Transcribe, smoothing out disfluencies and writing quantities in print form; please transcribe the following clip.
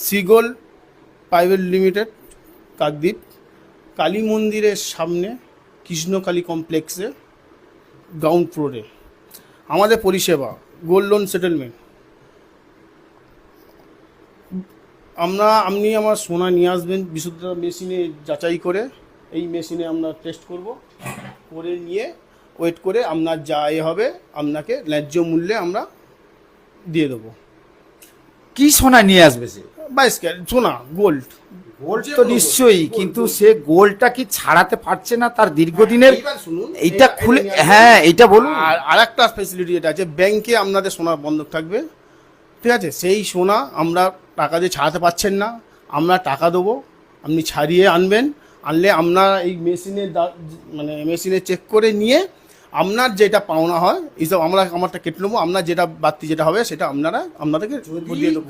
সিগোল private limited, Kakdwip, Kali মন্দিরের সামনে কৃষ্ণকালী কমপ্লেক্সে গ্রাউন্ড ফ্লোরে আমাদের পরিষেবা গোল্ড লোন সেটেলমেন্ট। আপনি আমার সোনা নিয়ে আসবেন বিশুদ্ধতা মেশিনে যাচাই করে, এই মেশিনে আমরা টেস্ট করব, করে নিয়ে ওয়েট করে আপনার যা হবে আপনাকে ন্যায্য মূল্যে আমরা দিয়ে দেবো। কি সোনা নিয়ে আসবে সে? 22 ক্যারেট সোনা, গোল্ড। গোল্ড তো নিশ্চয়ই, কিন্তু সে গোল্ডটা কি ছাড়াতে পারছে না তার দীর্ঘদিনের? এইবার শুনুন, এইটা খুলে, হ্যাঁ এইটা বলুন। আর একটা ফেসিলিটি যেটা আছে, ব্যাংকে আপনাদের সোনা বন্ধক থাকবে, ঠিক আছে? সেই সোনা আমরা টাকা দিয়ে ছাড়াতে পারছেন না, আমরা টাকা দেবো, আপনি ছাড়িয়ে আনবেন, আনলে আপনার এই মেশিনে মানে মেশিনে চেক করে নিয়ে আপনার যেটা পাওনা হয় এইসব আমারটা কেটে নেবো, আপনার যেটা বাড়তি যেটা হবে সেটা আপনাদেরকে দিয়ে দেবো।